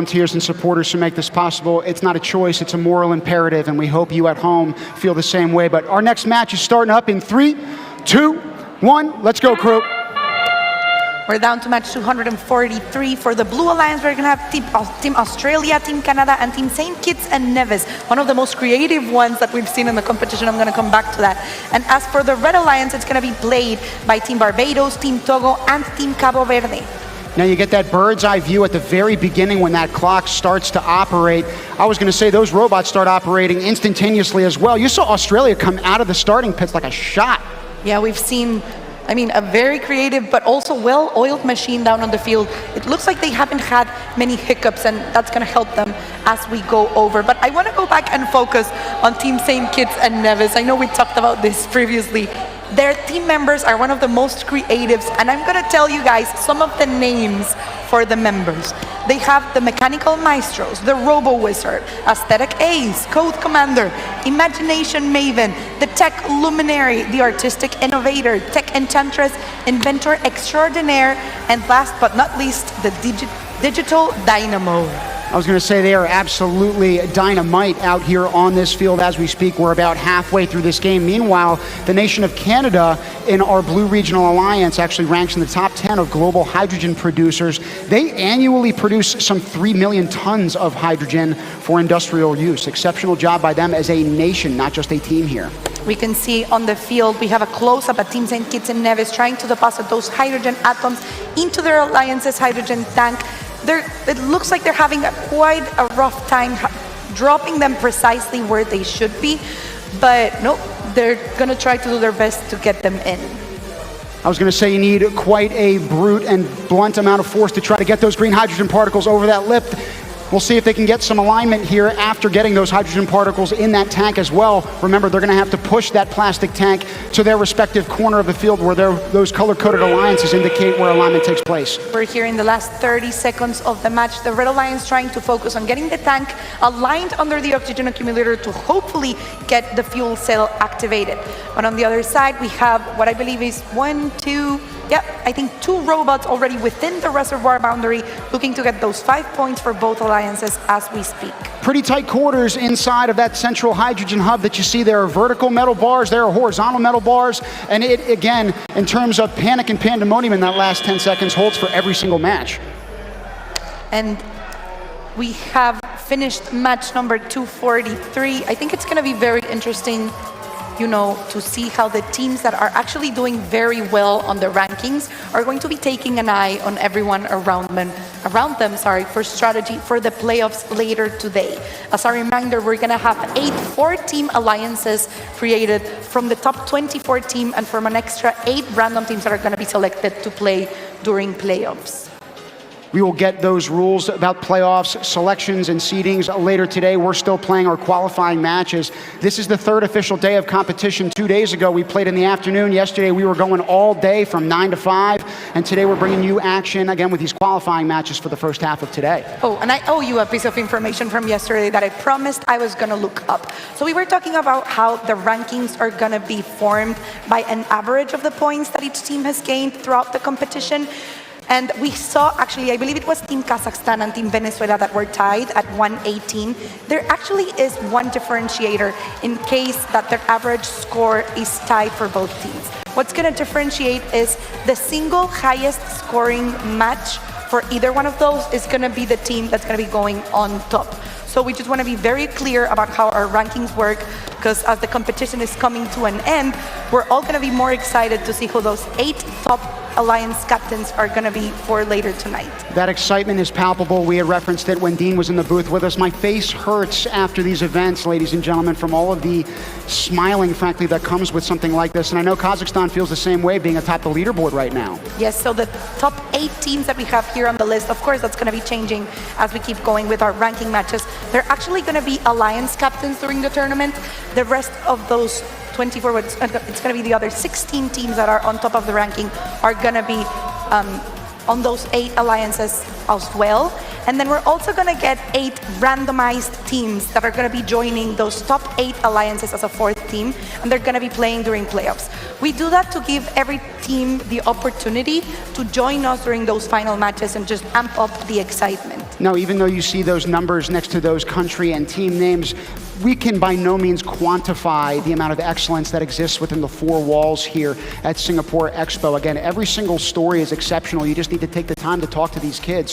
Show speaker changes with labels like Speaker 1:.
Speaker 1: volunteers and supporters who make this possible. It's not a choice, it's a moral imperative, and we hope you at home feel the same way. But our next match is starting up in 3, 2, 1. Let's go, crew.
Speaker 2: We're down to match 243. For the Blue Alliance, we're going to have Team Australia, Team Canada, and Team St. Kitts and Nevis. One of the most creative ones that we've seen in the competition. I'm going to come back to that. And as for the Red Alliance, it's going to be played by Team Barbados, Team Togo, and Team Cabo Verde.
Speaker 1: Now you get that bird's eye view at the very beginning when that clock starts to operate. I was going to say those robots start operating instantaneously as well. You saw Australia come out of the starting pits like a shot.
Speaker 2: Yeah, we've seen, a very creative but also well-oiled machine down on the field. It looks like they haven't had many hiccups, and that's going to help them as we go over. But I want to go back and focus on Team St. Kitts and Nevis. I know we talked about this previously. Their team members are one of the most creatives, and I'm going to tell you guys some of the names for the members. They have the Mechanical Maestros, the Robo Wizard, Aesthetic Ace, Code Commander, Imagination Maven, the Tech Luminary, the Artistic Innovator, Tech Enchantress, Inventor Extraordinaire, and last but not least, the Digital Dynamo.
Speaker 1: I was going to say they are absolutely dynamite out here on this field as we speak. We're about halfway through this game. Meanwhile, the nation of Canada in our Blue Regional Alliance actually ranks in the top 10 of global hydrogen producers. They annually produce some 3 million tons of hydrogen for industrial use. Exceptional job by them as a nation, not just a team here.
Speaker 2: We can see on the field, we have a close-up at Team St. Kitts and Nevis trying to deposit those hydrogen atoms into their alliance's hydrogen tank. It looks like they're having quite a rough time dropping them precisely where they should be, but no, they're going to try to do their best to get them in.
Speaker 1: I was going to say you need quite a brute and blunt amount of force to try to get those green hydrogen particles over that lip. We'll see if they can get some alignment here after getting those hydrogen particles in that tank as well. Remember, they're going to have to push that plastic tank to their respective corner of the field where those color-coded alliances indicate where alignment takes place.
Speaker 2: We're here in the last 30 seconds of the match. The Red Alliance trying to focus on getting the tank aligned under the oxygen accumulator to hopefully get the fuel cell activated. But on the other side, we have what I believe is 2 robots already within the reservoir boundary, looking to get those 5 points for both alliances as we speak.
Speaker 1: Pretty tight quarters inside of that central hydrogen hub that you see. There are vertical metal bars, there are horizontal metal bars, and it, again, in terms of panic and pandemonium in that last 10 seconds, holds for every single match.
Speaker 2: And we have finished match number 243. I think it's going to be very interesting, to see how the teams that are actually doing very well on the rankings are going to be taking an eye on everyone around them, for strategy for the playoffs later today. As a reminder, we're going to have 8 4-team alliances created from the top 24 team and from an extra 8 random teams that are going to be selected to play during playoffs.
Speaker 1: We will get those rules about playoffs, selections, and seedings later today. We're still playing our qualifying matches. This is the 3rd official day of competition. 2 days ago, we played in the afternoon. Yesterday, we were going all day from 9 to 5. And today, we're bringing you action, again, with these qualifying matches for the first half of today.
Speaker 2: Oh, and I owe you a piece of information from yesterday that I promised I was going to look up. So we were talking about how the rankings are going to be formed by an average of the points that each team has gained throughout the competition. And we saw, actually, I believe it was Team Kazakhstan and Team Venezuela that were tied at 118. There actually is one differentiator in case that their average score is tied for both teams. What's going to differentiate is the single highest scoring match for either one of those is going to be the team that's going to be going on top. So we just want to be very clear about how our rankings work, because as the competition is coming to an end, we're all going to be more excited to see who those 8 top Alliance captains are going to be for later tonight.
Speaker 1: That excitement is palpable. We had referenced it when Dean was in the booth with us. My face hurts after these events, ladies and gentlemen, from all of the smiling, frankly, that comes with something like this. And I know Kazakhstan feels the same way, being atop the leaderboard right now.
Speaker 2: Yes, so the top 8 teams that we have here on the list, of course, that's going to be changing as we keep going with our ranking matches. They're actually going to be Alliance captains during the tournament. The rest of those 24, it's going to be the other 16 teams that are on top of the ranking are going to be on those 8 alliances as well. And then we're also going to get 8 randomized teams that are going to be joining those top 8 alliances as a 4th team, and they're going to be playing during playoffs. We do that to give every team the opportunity to join us during those final matches and just amp up the excitement.
Speaker 1: Now, even though you see those numbers next to those country and team names, we can by no means quantify the amount of excellence that exists within the four walls here at Singapore Expo. Again, every single story is exceptional. You just need to take the time to talk to these kids.